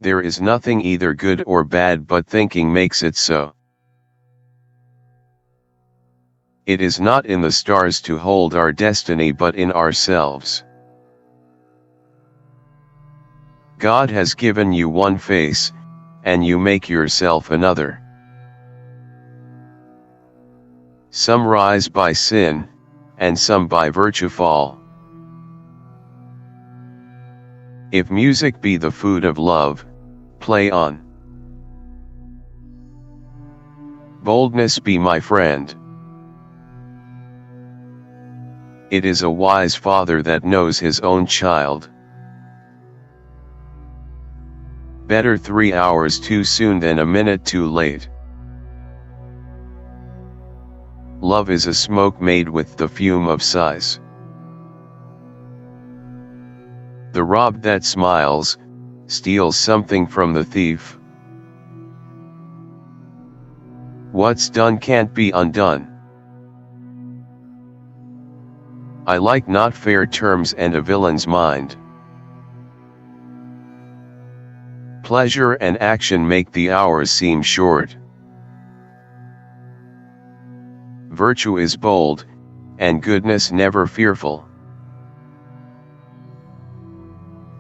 There is nothing either good or bad, but thinking makes it so. It is not in the stars to hold our destiny, but in ourselves. God has given you one face, and you make yourself another. Some rise by sin, and some by virtue fall. If music be the food of love, play on. Boldness be my friend. It is a wise father that knows his own child. Better 3 hours too soon than a minute too late. Love is a smoke made with the fume of sighs. The rob that smiles, steals something from the thief. What's done can't be undone. I like not fair terms and a villain's mind. Pleasure and action make the hours seem short. Virtue is bold, and goodness never fearful.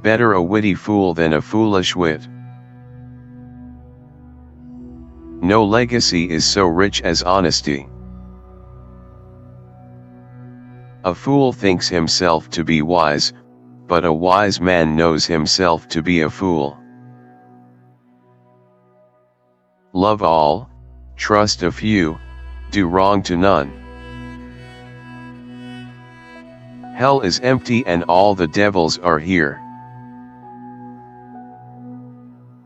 Better a witty fool than a foolish wit. No legacy is so rich as honesty. A fool thinks himself to be wise, but a wise man knows himself to be a fool. Love all, trust a few, do wrong to none. Hell is empty and all the devils are here.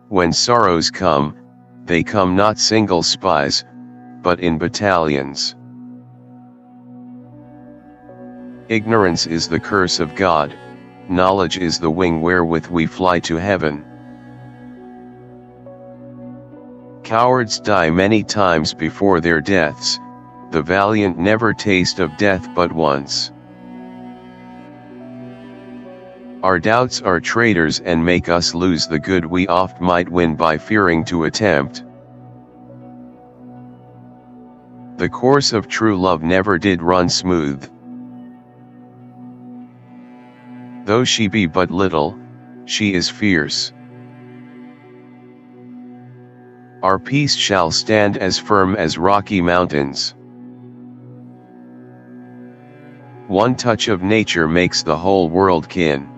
When sorrows come, they come not single spies, but in battalions. Ignorance is the curse of God, knowledge is the wing wherewith we fly to heaven. Cowards die many times before their deaths, the valiant never taste of death but once. Our doubts are traitors and make us lose the good we oft might win by fearing to attempt. The course of true love never did run smooth. Though she be but little, she is fierce. Our peace shall stand as firm as rocky mountains. One touch of nature makes the whole world kin.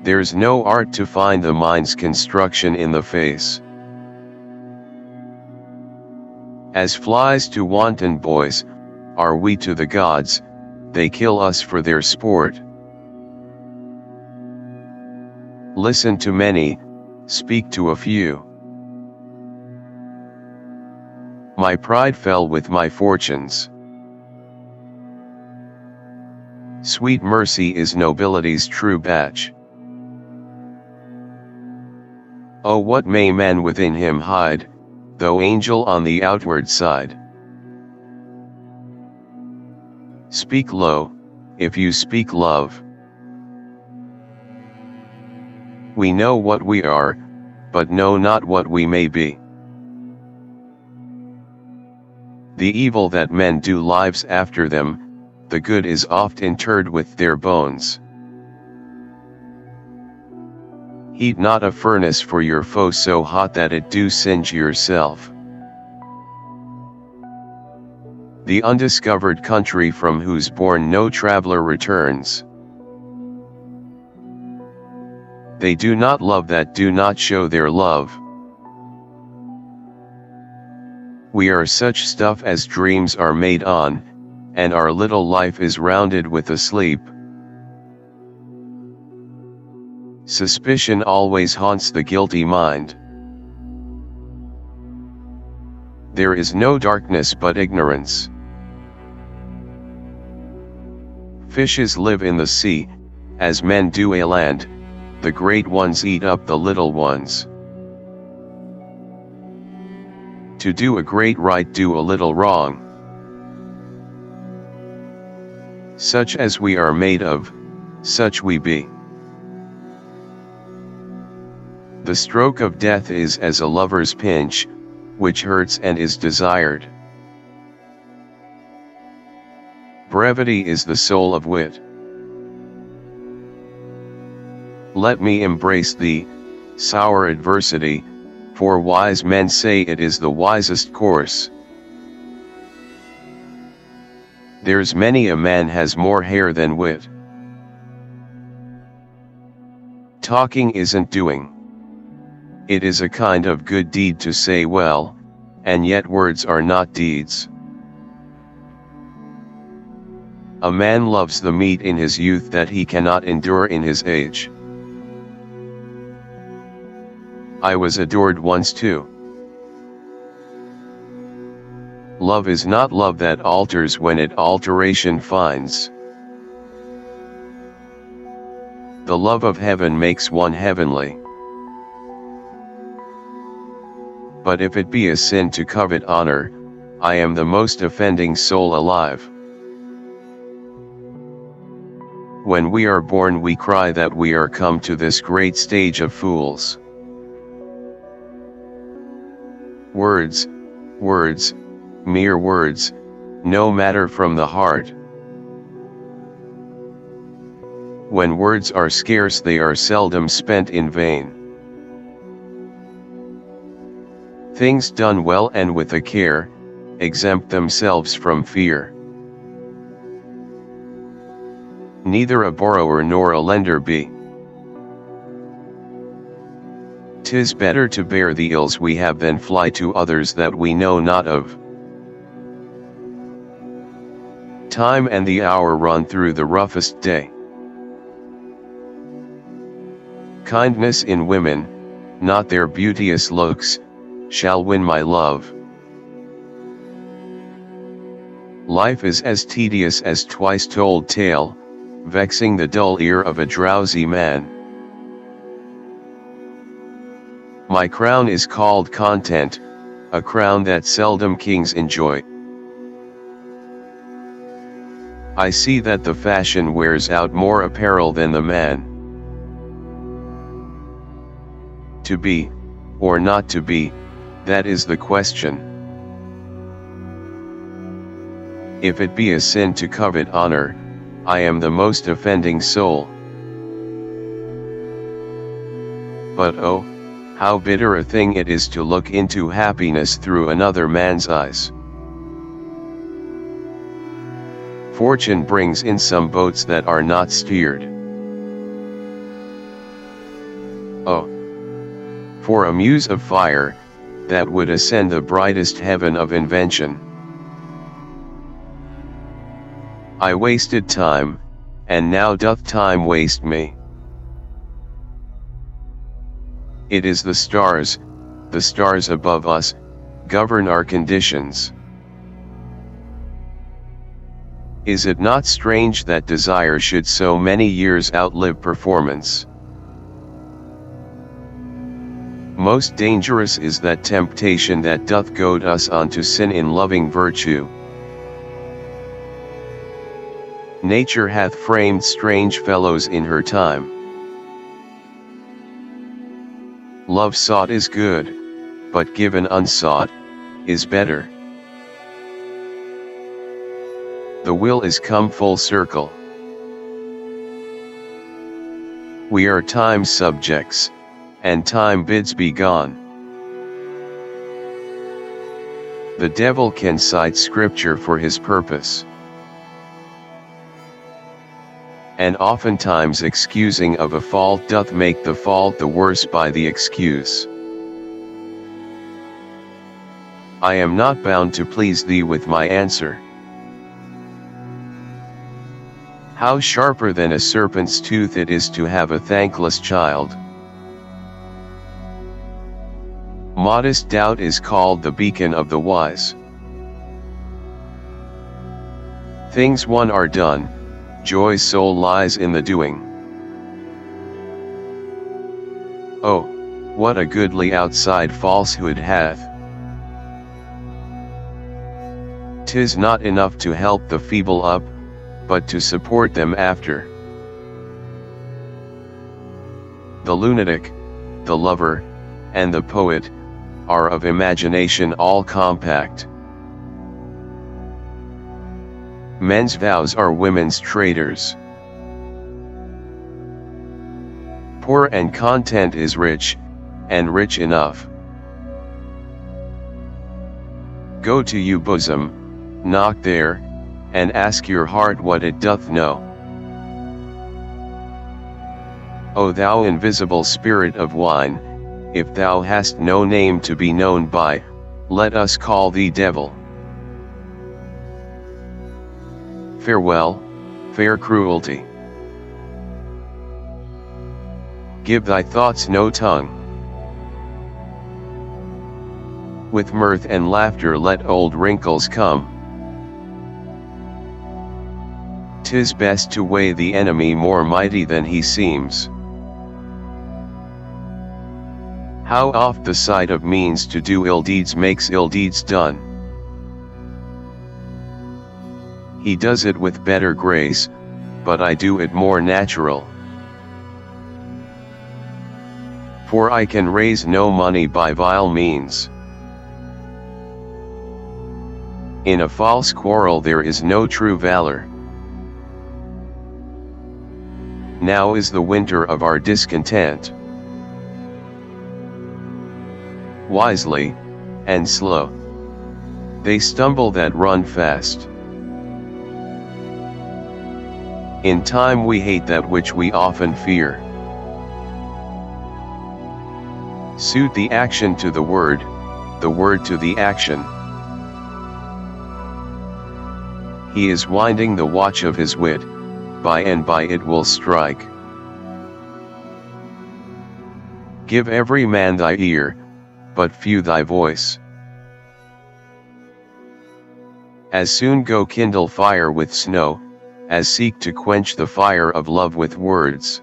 There's no art to find the mind's construction in the face. As flies to wanton boys, are we to the gods, they kill us for their sport. Listen to many, speak to a few. My pride fell with my fortunes. Sweet mercy is nobility's true badge. Oh, what may man within him hide, though angel on the outward side? Speak low, if you speak love. We know what we are, but know not what we may be. The evil that men do lives after them, the good is oft interred with their bones. Heat not a furnace for your foe so hot that it do singe yourself. The undiscovered country from whose bourne no traveler returns. They do not love that do not show their love. We are such stuff as dreams are made on, and our little life is rounded with a sleep. Suspicion always haunts the guilty mind. There is no darkness but ignorance. Fishes live in the sea, as men do a land, the great ones eat up the little ones. To do a great right do a little wrong. Such as we are made of, such we be. The stroke of death is as a lover's pinch, which hurts and is desired. Brevity is the soul of wit. Let me embrace the sour adversity, for wise men say it is the wisest course. There's many a man has more hair than wit. Talking isn't doing. It is a kind of good deed to say well, and yet words are not deeds. A man loves the meat in his youth that he cannot endure in his age. I was adored once too. Love is not love that alters when it alteration finds. The love of heaven makes one heavenly. But if it be a sin to covet honor, I am the most offending soul alive. When we are born we cry that we are come to this great stage of fools. Words, words, mere words, no matter from the heart. When words are scarce they are seldom spent in vain. Things done well and with a care, exempt themselves from fear. Neither a borrower nor a lender be. 'Tis better to bear the ills we have than fly to others that we know not of. Time and the hour run through the roughest day. Kindness in women, not their beauteous looks, shall win my love. Life is as tedious as twice-told tale, vexing the dull ear of a drowsy man. My crown is called content, a crown that seldom kings enjoy. I see that the fashion wears out more apparel than the man. To be, or not to be, that is the question. If it be a sin to covet honor, I am the most offending soul. But oh, how bitter a thing it is to look into happiness through another man's eyes. Fortune brings in some boats that are not steered. Oh, for a muse of fire, that would ascend the brightest heaven of invention. I wasted time, and now doth time waste me. It is the stars above us, govern our conditions. Is it not strange that desire should so many years outlive performance? Most dangerous is that temptation that doth goad us on to sin in loving virtue. Nature hath framed strange fellows in her time. Love sought is good, but given unsought, is better. The will is come full circle. We are time's subjects, and time bids be gone. The devil can cite scripture for his purpose. And oftentimes excusing of a fault doth make the fault the worse by the excuse. I am not bound to please thee with my answer. How sharper than a serpent's tooth it is to have a thankless child. Modest doubt is called the beacon of the wise. Things won are done, joy's soul lies in the doing. Oh, what a goodly outside falsehood hath! 'Tis not enough to help the feeble up, but to support them after. The the lover, and the poet, are of imagination all compact. Men's vows are women's traitors. Poor and content is rich, and rich enough. Go to you bosom, knock there, and ask your heart what it doth know. O thou invisible spirit of wine, if thou hast no name to be known by, let us call thee devil. Farewell, fair cruelty. Give thy thoughts no tongue. With mirth and laughter let old wrinkles come. 'Tis best to weigh the enemy more mighty than he seems. How oft the sight of means to do ill deeds makes ill deeds done. He does it with better grace, but I do it more natural. For I can raise no money by vile means. In a false quarrel there is no true valor. Now is the winter of our discontent. Wisely, and slow, they stumble that run fast. In time we hate that which we often fear. Suit the action to the word to the action. He is winding the watch of his wit, by and by it will strike. Give every man thy ear, but few thy voice. As soon go kindle fire with snow, as seek to quench the fire of love with words.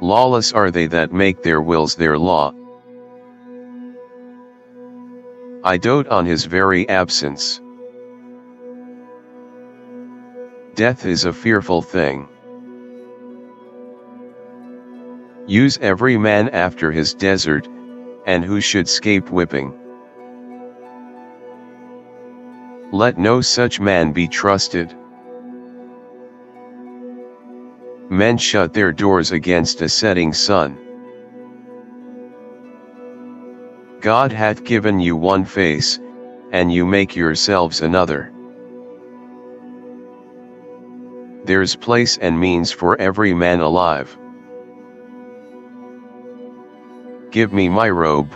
Lawless are they that make their wills their law. I dote on his very absence. Death is a fearful thing. Use every man after his desert, and who should scape whipping. Let no such man be trusted. Men shut their doors against a setting sun. God hath given you one face, and you make yourselves another. There's place and means for every man alive. Give me my robe,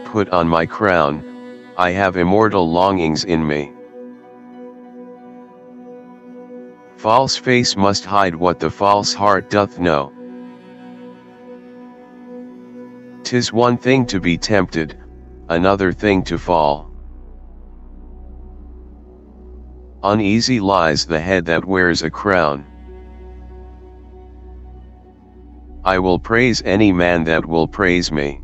put on my crown, I have immortal longings in me. False face must hide what the false heart doth know. 'Tis one thing to be tempted, another thing to fall. Uneasy lies the head that wears a crown. I will praise any man that will praise me.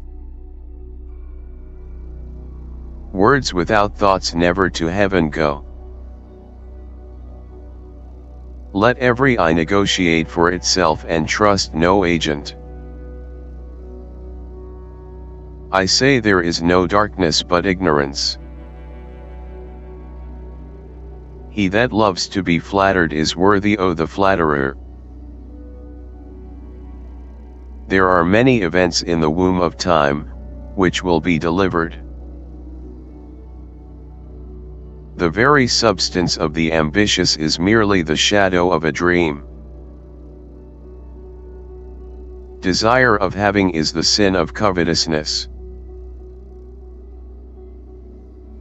Words without thoughts never to heaven go. Let every eye negotiate for itself and trust no agent. I say there is no darkness but ignorance. He that loves to be flattered is worthy o' the flatterer. There are many events in the womb of time, which will be delivered. The very substance of the ambitious is merely the shadow of a dream. Desire of having is the sin of covetousness.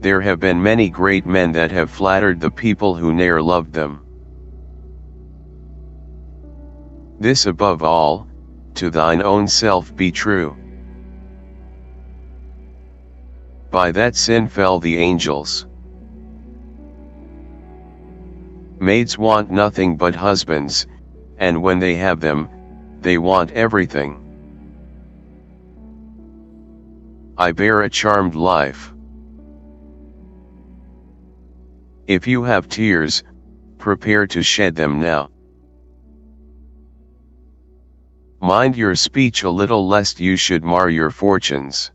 There have been many great men that have flattered the people who ne'er loved them. This above all, to thine own self be true. By that sin fell the angels. Maids want nothing but husbands, and when they have them, they want everything. I bear a charmed life. If you have tears, prepare to shed them now. Mind your speech a little lest you should mar your fortunes.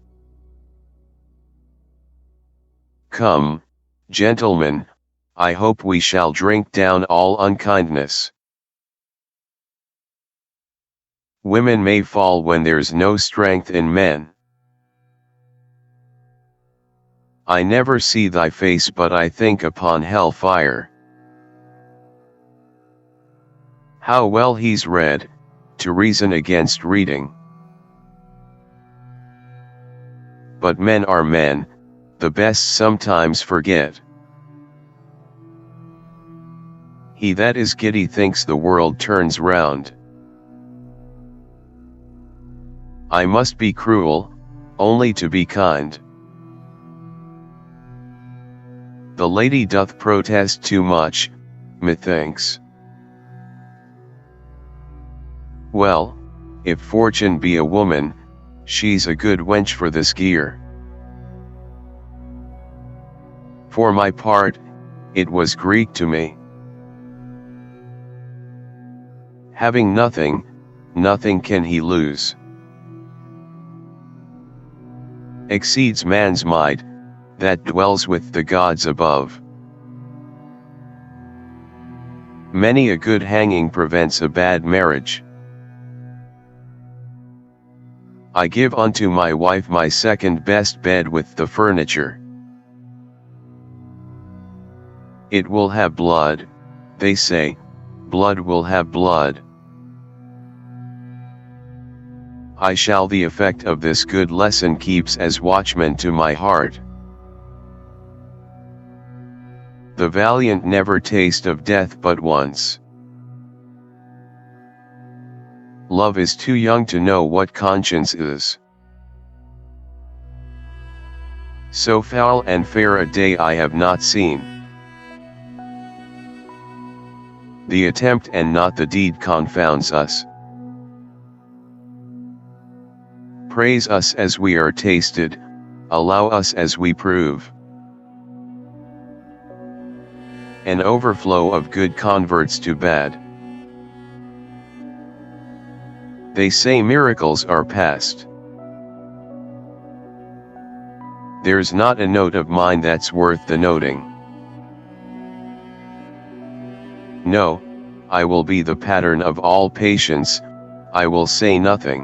Come, gentlemen, I hope we shall drink down all unkindness. Women may fall when there's no strength in men. I never see thy face but I think upon hell fire. How well he's read, to reason against reading. But men are men, the best sometimes forget. He that is giddy thinks the world turns round. I must be cruel, only to be kind. The lady doth protest too much, methinks. Well, if fortune be a woman, she's a good wench for this gear. For my part, it was Greek to me. Having nothing, nothing can he lose. Exceeds man's might, that dwells with the gods above. Many a good hanging prevents a bad marriage. I give unto my wife my second best bed with the furniture. It will have blood, they say, blood will have blood. I shall the effect of this good lesson keeps as watchman to my heart. The valiant never taste of death but once. Love is too young to know what conscience is. So foul and fair a day I have not seen. The attempt and not the deed confounds us. Praise us as we are tasted, allow us as we prove. An overflow of good converts to bad. They say miracles are past. There's not a note of mine that's worth the noting. No, I will be the pattern of all patience, I will say nothing.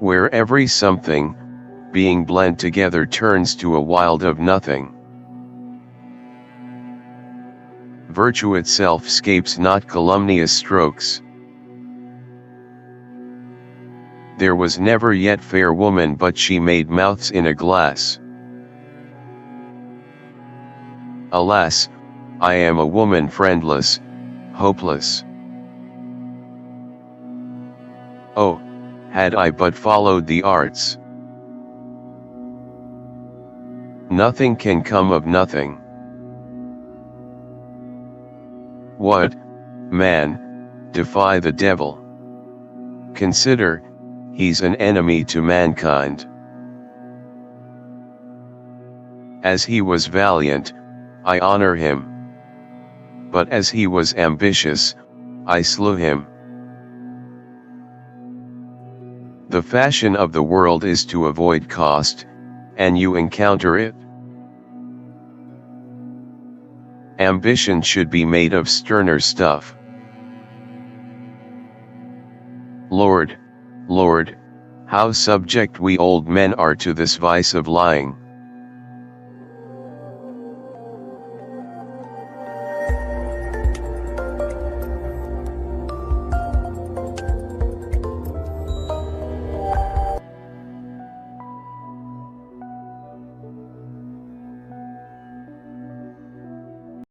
Where every something, being blent together turns to a wild of nothing. Virtue itself scapes not calumnious strokes. There was never yet fair woman but she made mouths in a glass. Alas, I am a woman friendless, hopeless. Oh, had I but followed the arts. Nothing can come of nothing. What, man, defy the devil. Consider, he's an enemy to mankind. As he was valiant, I honor him. But as he was ambitious, I slew him. The fashion of the world is to avoid cost, and you encounter it. Ambition should be made of sterner stuff. Lord, Lord, how subject we old men are to this vice of lying.